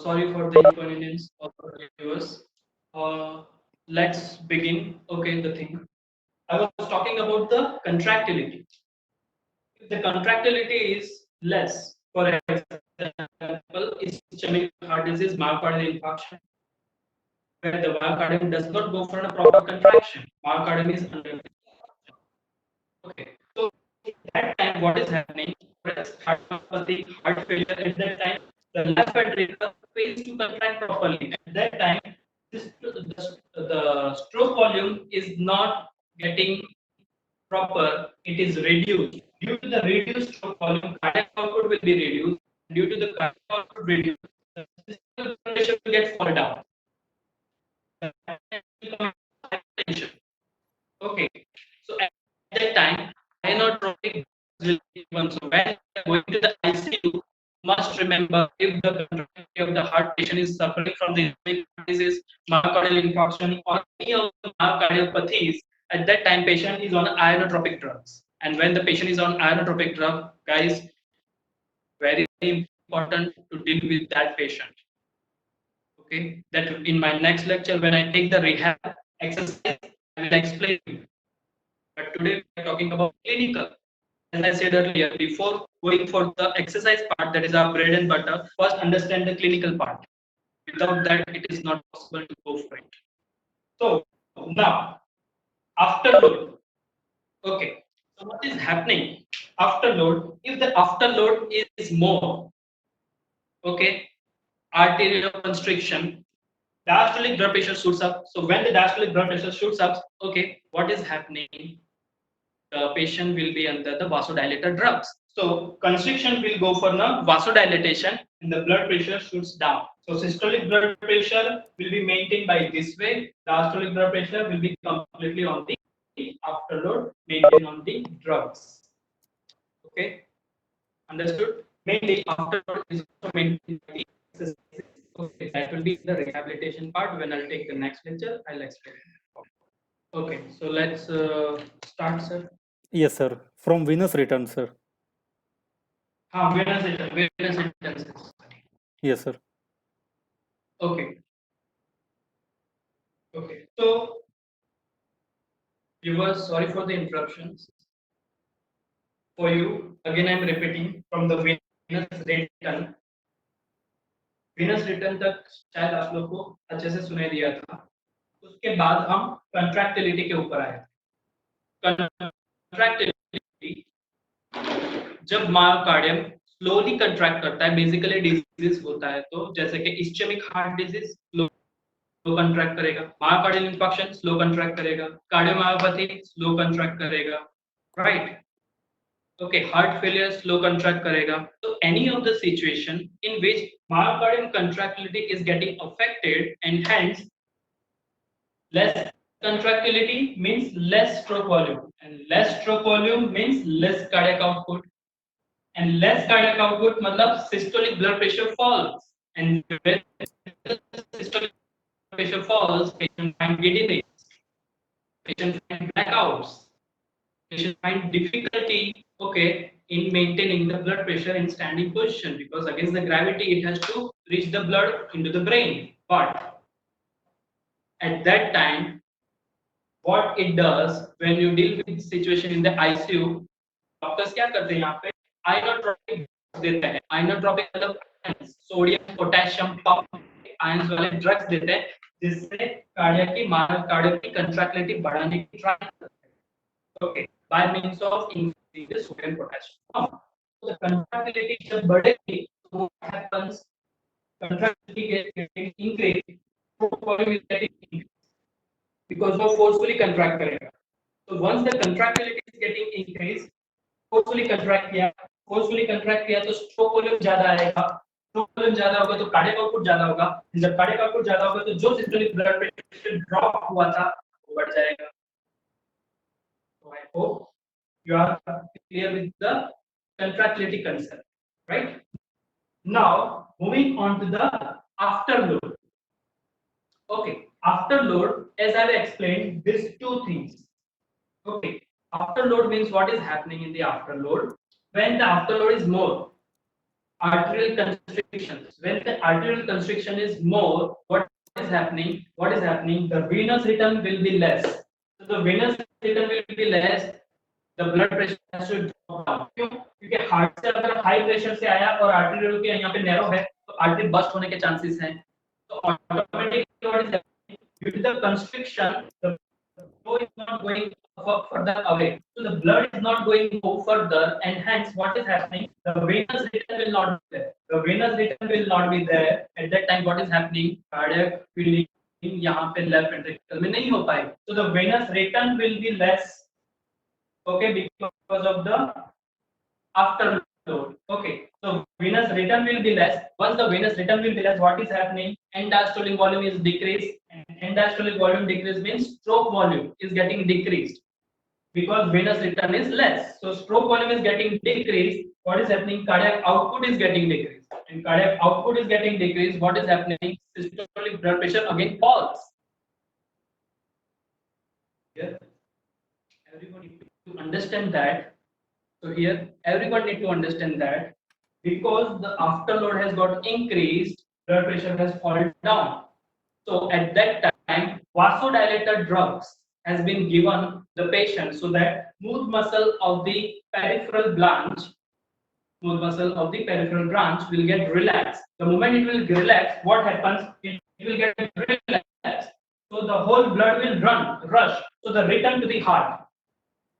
Sorry for the inconvenience of the viewers. Uh, let's begin. Okay, the thing I was talking about the contractility. If the contractility is less, for example, ischemic heart disease, myocardial infarction, where the myocardium does not go for a proper contraction. Myocardium is under. Okay, so that time what is happening? Cardiomyopathy, heart failure. At that time, the left ventricle fails to contract properly. At that time, the stroke volume is not getting proper. It is reduced. Due to the reduced stroke volume, cardiac output will be reduced. Due to the cardiac output reduced, the systolic blood pressure will get fall down. Okay, so at that time, inotropic will be given. So when you are going to the ICU, must remember if the contractility of the heart patient is suffering from the ischemic heart disease, myocardial infarction, or any of the myocardiopathies, at that time patient is on inotropic drugs. And when the patient is on inotropic drug, guys, very important to deal with that patient. Okay, that in my next lecture when I take the rehab exercise, I will explain you. But today we are talking about clinical. As I said earlier, before going for the exercise part, that is our bread and butter, first understand the clinical part. Without that, it is not possible to go for it. So now, afterload. Okay. So what is happening? Afterload. If the afterload is more, okay, arterial constriction, diastolic blood pressure shoots up. So when the diastolic blood pressure shoots up, okay, what is happening? The patient will be under the vasodilator drugs. So constriction will go for the vasodilatation and the blood pressure shoots down. So systolic blood pressure will be maintained by this way. Diastolic blood pressure will be completely on the afterload, maintained on the drugs. Okay, understood? Mainly afterload is also maintained by the exercises. Okay, that will be the rehabilitation part. When I'll take the next lecture, I'll explain. Okay, so let's start, sir. Yes, sir. From Venus return, sir. Venus intensities. Yes, sir. Okay, okay. So, viewers, sorry for the interruptions. For you, again, I'm repeating from the Venus return. Venus return तक शायद आप लोग को अच्छे से सुनाई दिया था. उसके बाद हम कंट्रैक्टिलिटी के ऊपर आए. कंट्रैक्टिलिटी जब मायोकार्डियम स्लोली कंट्रैक्ट करता है, बेसिकली डिजीज होता है, तो जैसे कि ischaemic heart disease slow contract करेगा, मायोकार्डियल इंफार्क्शन स्लो कंट्रैक्ट करेगा, कार्डियोमायोपैथी स्लो कंट्रैक्ट करेगा, right. Okay, heart failure slow contract karega. So any of the situation in which myocardial contractility is getting affected, and hence less contractility means less stroke volume, and less stroke volume means less cardiac output, and less cardiac output matlab systolic blood pressure falls, and when systolic pressure falls, patient find giddiness, patient find blackouts, patient find difficulty, okay, in maintaining the blood pressure in standing position, because against the gravity it has to reach the blood into the brain. But at that time, what it does when you deal with situation in the ICU, doctors क्या करते हैं यहाँ पे inotropic देते हैं. Inotropic मतलब sodium potassium pump ions वाले drugs देते हैं, जिससे कार्डियक की मायोकार्डियम की कंट्रैक्टिलिटी बढ़ाने की ट्राई करते हैं. Okay, by means of increasing the sodium potassium. Now, the contractility जब बढ़ेगी, so what happens? Contractility getting increased, stroke volume is getting increased because वो forcefully contract करेगा. So once the contractility is getting increased, forcefully contract किया तो stroke volume ज़्यादा आएगा. Stroke volume ज़्यादा होगा तो cardiac output ज़्यादा होगा. जब cardiac output ज़्यादा होगा तो जो systolic blood pressure drop हुआ था वो बढ़ जाएगा. So I hope you are clear with the contractility concept, right? Now, moving on to the afterload. Okay, afterload, as I explained, these two things. Okay, afterload means what is happening in the afterload. When the afterload is more, arterial constriction. When the arterial constriction is more, what is happening? What is happening? The venous return will be less. So the venous return will be less. The blood pressure has to drop down. क्यों? क्योंकि heart से अगर high pressure से आया और artery के यहाँ पे नैरो है तो आर्टरी बस्ट होने के चांसेस हैं. तो automatically what is happening? Due to the constriction, the flow is not going further away. So the blood is not going go further, and hence what is happening? The venous return will not be there. The venous return will not be there. At that time, what is happening? Cardiac filling यहाँ पे left ventricle में नहीं हो पाए. So the venous return will be less. Okay, because of the afterload. Okay, so venous return will be less. Once the venous return will be less, what is happening? End diastolic volume is decreased. And end diastolic volume decrease means stroke volume is getting decreased because venous return is less. So stroke volume is getting decreased. What is happening? Cardiac output is getting decreased. And cardiac output is getting decreased. What is happening? Systolic blood pressure again falls. Here, everybody need to understand that. So here, everyone need to understand that because the afterload has got increased, blood pressure has fallen down. So at that time, vasodilator drugs has been given the patient so that smooth muscle of the peripheral branch, will get relaxed. The moment it will relax, what happens? It will get relaxed. So the whole blood will rush. So the return to the heart.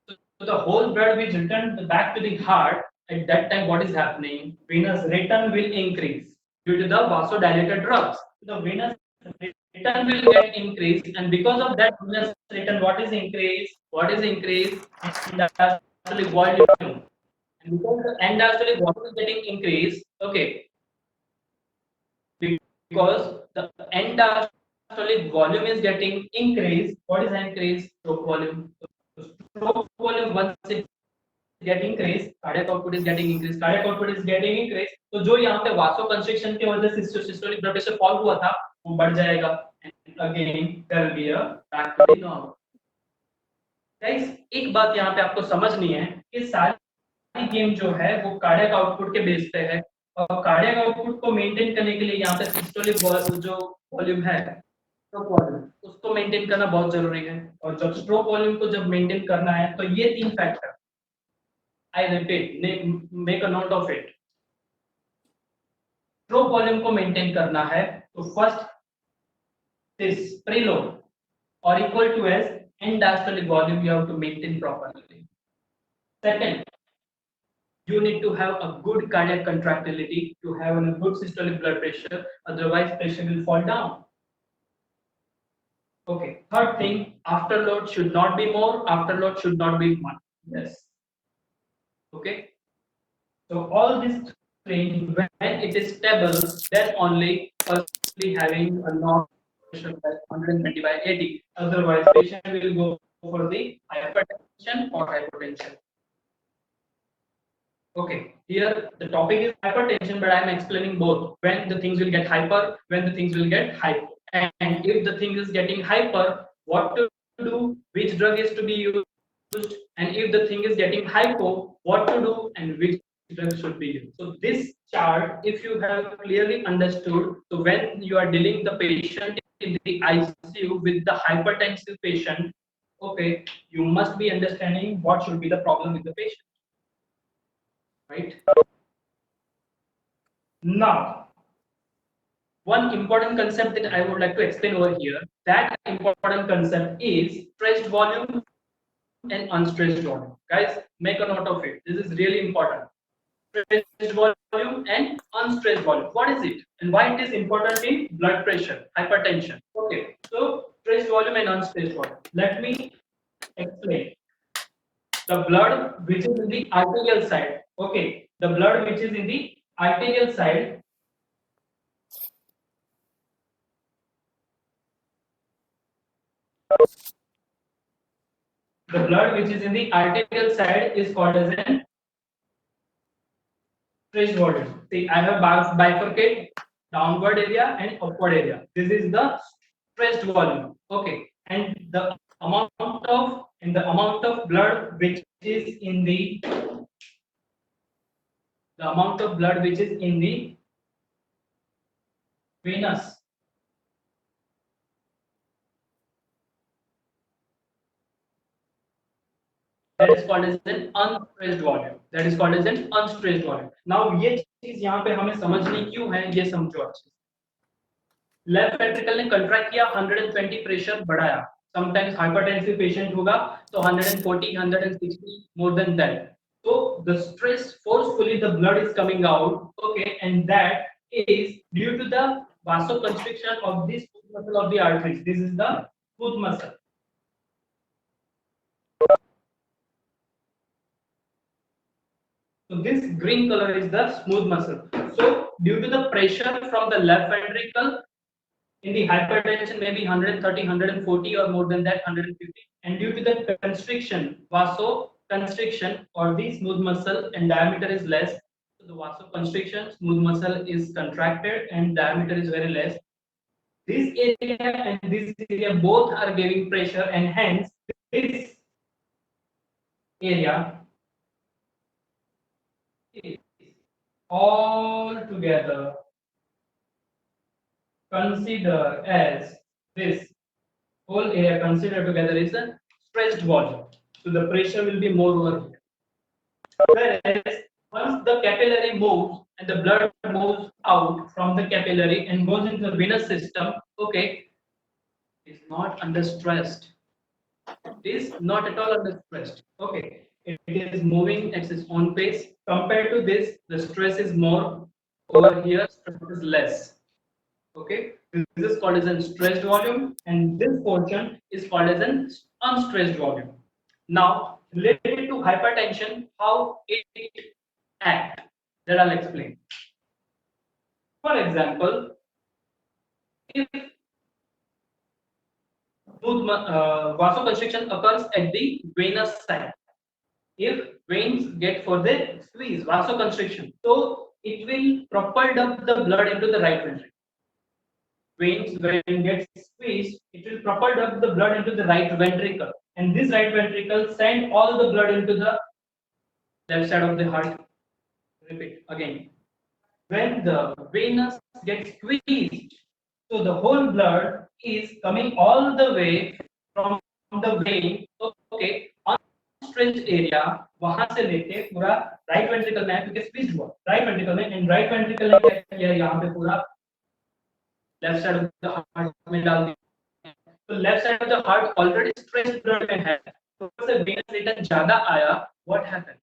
So the whole blood will return back to the heart. At that time, what is happening? Venous return will increase due to the vasodilator drugs. The venous return will get increased, and because of that venous return, what is increased? What is increased? End-diastolic volume. And because the end-diastolic volume is getting increased, okay, because the end-diastolic volume is getting increased. What is increased? Stroke volume. Stroke volume once it get increased, cardiac output is getting increased. Cardiac output is getting increased. तो जो यहाँ पे vasoconstriction की वजह से systolic blood pressure fall हुआ था, वो बढ़ जाएगा. And again there will be a back to the normal. Guys, एक बात यहाँ पे आपको समझनी है कि सारी गेम जो है वो कार्डियक आउटपुट के बेस पे है और कार्डियक आउटपुट को मेंटेन करने के लिए यहाँ पे सिस्टोलिक जो वॉल्यूम है स्ट्रोक वॉल्यूम उसको मेंटेन करना बहुत जरूरी है. और जब स्ट्रोक वॉल्यूम को जब मेंटेन करना है तो ये तीन factor, I repeat, make a note of it. Stroke volume को मेंटेन करना है तो first this preload or equal to as end diastolic volume you have to maintain properly. Second, you need to have a good cardiac contractility to have a good systolic blood pressure, otherwise pressure will fall down. Okay, third thing, afterload should not be more, afterload should not be much. Yes. Okay, so all these three, when it is stable, then only firstly having a normal pressure by 120 by 80, otherwise patient will go for the hypertension or hypotension. Okay, here the topic is hypertension, but I am explaining both. When the things will get hyper, when the things will get hypo. And if the thing is getting hyper, what to do, which drug is to be used, and if the thing is getting hypo, what to do and which drug should be used. So this chart, if you have clearly understood, so when you are dealing the patient in the ICU with the hypertensive patient, okay, you must be understanding what should be the problem with the patient. Right? Now, one important concept that I would like to explain over here, that important concept is stressed volume and unstressed volume. Guys, make a note of it. This is really important. Stressed volume and unstressed volume. What is it? And why it is important in blood pressure, hypertension? Okay, so stressed volume and unstressed volume. Let me explain. The blood which is in the arterial side. Okay, the blood which is in the arterial side is called as an stressed volume. See, I have bifurcate downward area and upward area. This is the stressed volume. Okay, and the amount of blood which is in the the amount of blood which is in the venous. That is called as an unstressed volume. That is called as an unstressed volume. Now ये चीज यहाँ पे हमें समझनी क्यों है, ये समझो अच्छे से. लेफ्ट वेंट्रिकल ने कंट्रैक्ट किया, 120 प्रेशर बढ़ाया. समटाइम्स हाइपरटेंसिव पेशेंट होगा तो 140 160 more than that. So the stress forcefully the blood is coming out, okay, and that is due to the vasoconstriction of this smooth muscle of the arteries. This is the smooth muscle. So this green color is the smooth muscle. So due to the pressure from the left ventricle, in the hypertension maybe 130 140 or more than that 150, and due to the constriction, vasoconstriction or the smooth muscle and diameter is less, so the vasoconstriction, smooth muscle is contracted and diameter is very less. This area and this area both are giving pressure, and hence this area is all together consider as this whole area considered together is a stressed volume. So the pressure will be more over here. Whereas once the capillary moves and the blood moves out from the capillary and goes into the venous system, okay, it's not under stressed. It is not at all under stressed. Okay, it is moving at its own pace. Compared to this, the stress is more. Over here, stress is less. Okay, this is called as a stressed volume, and this portion is called as an unstressed volume. Now, related to hypertension, how it acts, that I'll explain. For example, if vasoconstriction occurs at the venous side, if veins get further squeeze, vasoconstriction, so it will propel up the blood into the right ventricle. Veins when gets squeezed, it will propel up the blood into the right ventricle, and this right ventricle send all the blood into the left side of the heart. Repeat again. When the venous gets squeezed, so the whole blood is coming all the way from the vein. Okay, unstretched area वहां से लेके पूरा right ventricle में क्योंकि squeeze हुआ right ventricle में, and right ventricle ने क्या किया, यहाँ पे पूरा left side of the heart में डाल दिया. तो left side of the heart already stressed blood में है, तो से वेनस रिटर्न ज्यादा आया, what happens,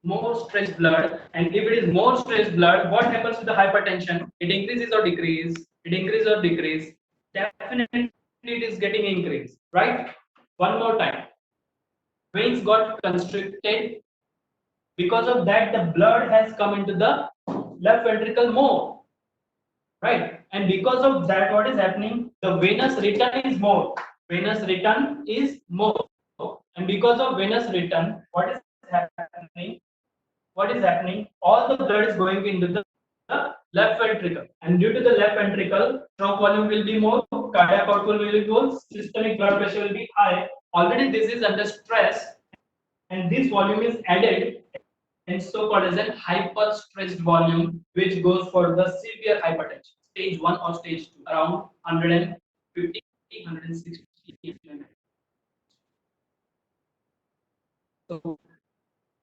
more stressed blood, and if it is more stressed blood, what happens to the hypertension? It increases or decrease, it increases or decrease, definitely it is getting increased, right? One more time, veins got constricted, because of that the blood has come into the left ventricle more, right? And because of that, what is happening, the venous return is more, venous return is more, and because of venous return, what is happening, all the blood is going into the left ventricle, and due to the left ventricle, stroke volume will be more, cardiac output will be more, systemic blood pressure will be high. Already this is under stress, and this volume is added and so called as a hyper stressed volume, which goes for the severe hypertension, stage 1 or stage 2, around 150 160. So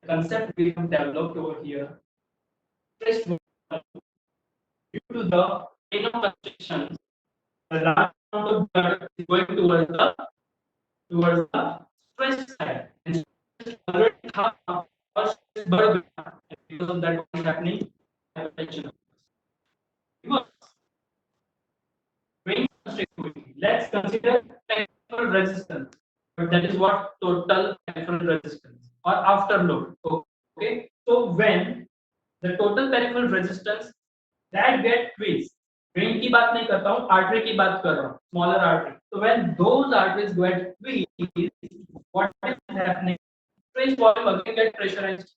the concept we have developed over here, stressed volume, due to the vasoconstriction, the large amount of blood is going towards the stress side, and already half blood, because of that what is happening, hypertension. Let's consider peripheral resistance, but that is what total peripheral resistance or afterload. Okay, so when the total peripheral resistance that get squeezed, vein की बात नहीं करता हूँ, artery की बात कर रहा हूँ, smaller artery. So when those arteries get squeezed, what is happening? Stress volume again get pressurized.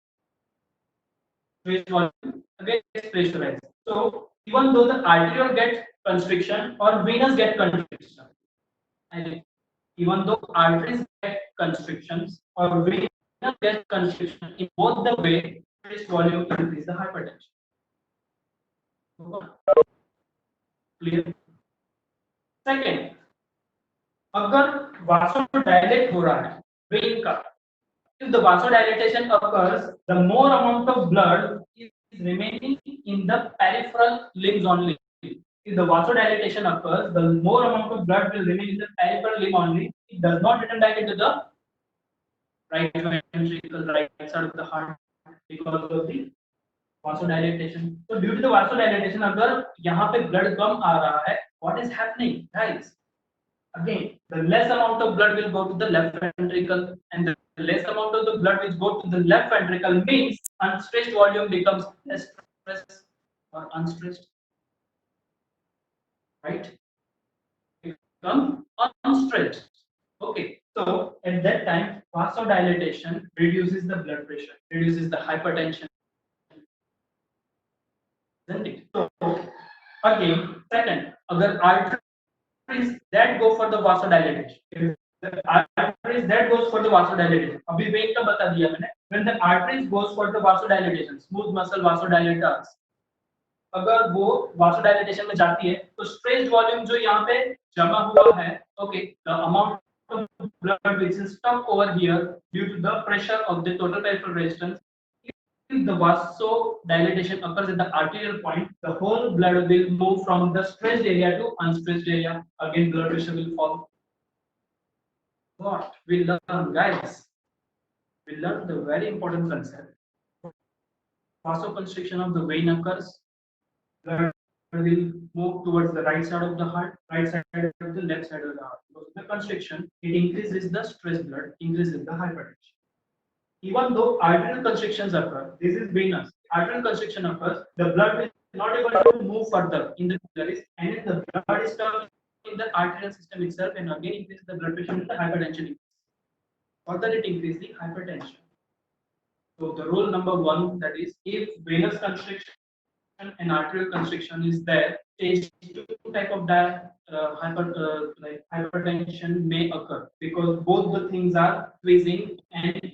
Stress volume again gets pressurized. So even though the arterial gets constriction or venous get constriction, and even though arteries get constrictions or venous get constriction, in both the way increased volume increase the hypertension. Clear? Second, अगर vasodilate हो रहा है vein का, if the vasodilatation occurs, the more amount of blood is remaining in the peripheral limbs only. If the vasodilatation occurs, the more amount of blood will remain in the peripheral limb only. It does not return back into the right ventricle, right side of the heart because of the vasodilatation. So due to the vasodilatation, अगर यहाँ पे blood कम आ रहा है, what is happening, guys? Again, the less amount of blood will go to the left ventricle, and the less amount of the blood which go to the left ventricle means unstressed volume becomes stressed or unstressed, right? Become unstressed. Okay, so at that time, vasodilatation reduces the blood pressure, reduces the hypertension. Isn't it? So again, second, अगर arteries that go for the vasodilatation, the arteries that goes for the vasodilatation. अभी vein का बता दिया मैंने. When the arteries goes for the vasodilatation, smooth muscle vasodilators, अगर वो vasodilatation में जाती है, तो stressed volume जो यहाँ पे जमा हुआ है, okay, the amount of blood which is stuck over here due to the pressure of the total peripheral resistance. If the vasodilatation occurs at the arterial point, the whole blood will move from the stressed area to unstressed area. Again, blood pressure will fall. What we learn, guys? We learn the very important concept. Vasoconstriction of the vein occurs. Blood will move towards the right side of the heart, right side of the left side of the heart. Because of the constriction, it increases the stress blood, increases the hypertension. Even though arterial constrictions occur, this is venous. Arterial constriction occurs, the blood is not able to move further in the capillaries, and the blood is stuck in the arterial system itself, and again increases the blood pressure and the hypertension. Further, it increases the hypertension. So the rule number one, that is, if venous constriction and arterial constriction is there, stage 2 type of hypertension may occur because both the things are squeezing and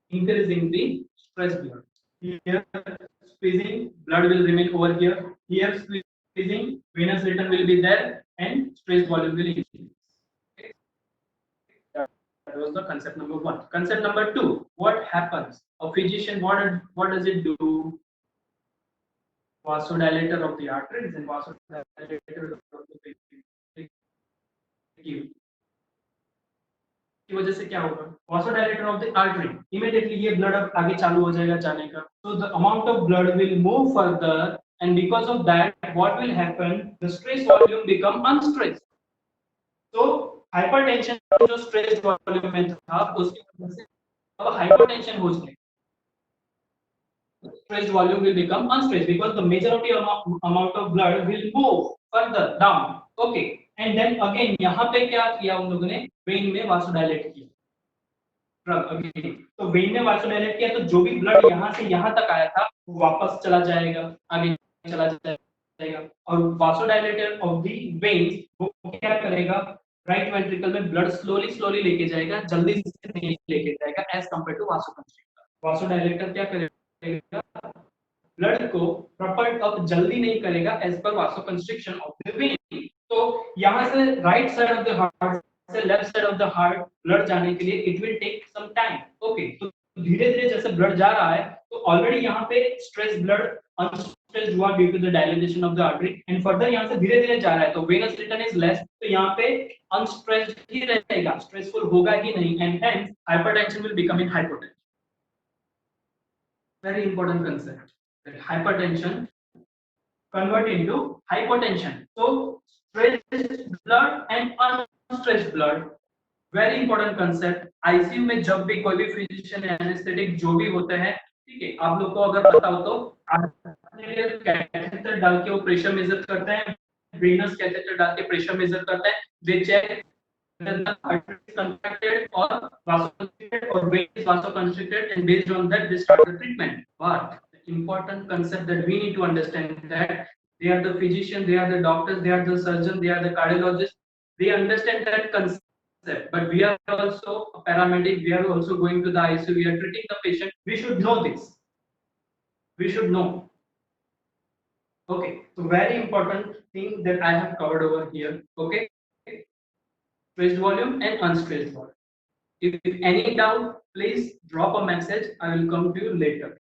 increasing the stress blood. Here squeezing, blood will remain over here. Here squeezing, venous return will be there, and stress volume will increase. Okay. That was the concept number one. Concept number two: what happens? A physician, what does it do? Vasodilator of the arteries and vasodilator of the vein. की वजह से क्या होगा? Vasodilator of the artery, immediately ये blood अब आगे चालू हो जाएगा जाने का. So the amount of blood will move further, and because of that, what will happen? The stress volume become unstressed. So hypertension जो stress volume में था उसकी वजह से अब hypertension हो जाएगा. Stressed volume will become unstressed because the majority amount of blood will move further down. Okay. And then again यहाँ पे क्या किया उन लोगों ने? वेन में वासोडाइलेट किया. तो वेन में वासोडाइलेट किया तो जो भी ब्लड यहाँ से यहाँ तक आया था वो वापस चला जाएगा, आगे चला जाएगा. और वासोडाइलेटर ऑफ द वेन्स वो क्या करेगा? राइट वेंट्रिकल में ब्लड स्लोली लेके जाएगा, जल्दी से नहीं लेके जाएगा एज कंपेयर टू वासोकंस्ट्रिक्टर. वासोडाइलेटर क्या करेगा? ब्लड को प्रॉपर अप जल्दी नहीं करेगा as per वासोकंस्ट्रिक्शन of the when. तो यहाँ से right side of the heart से left side of the heart blood जाने के लिए it will take some time. Okay, तो धीरे-धीरे जैसे ब्लड जा रहा है तो ऑलरेडी यहाँ पे स्ट्रेस ब्लड अनस्ट्रेस्ड हुआ due to the dilatation of the artery, and further यहाँ से धीरे-धीरे जा रहा है तो वेनस रिटर्न इज लेस, तो यहाँ पे अनस्ट्रेस्ड ही रहेगा, स्ट्रेसफुल होगा ही नहीं, and hence hypertension will become in hypotension. Very important concept that hypertension convert into hypotension. So stressed blood and unstressed blood, very important concept. ICU में जब भी कोई भी फिजिशियन एनेस्थेटिक जो भी होते हैं, ठीक है, आप लोग को अगर पता हो तो कैथेटर डाल के वो प्रेशर मेजर करते हैं, वेनस कैथेटर डाल के प्रेशर मेजर करते हैं, they check whether the artery is contracted or vasoconstricted or vein is vasoconstricted, and based on that they start the treatment. But the important concept that we need to understand that they are the physician, they are the doctors, they are the surgeon, they are the cardiologist, they understand that concept. But we are also a paramedic, we are also going to the ICU, we are treating the patient, we should know this. we should know. Okay, so very important thing that I have covered over here. Okay, stressed volume and unstressed volume. If any doubt, please drop a message. I will come to you later.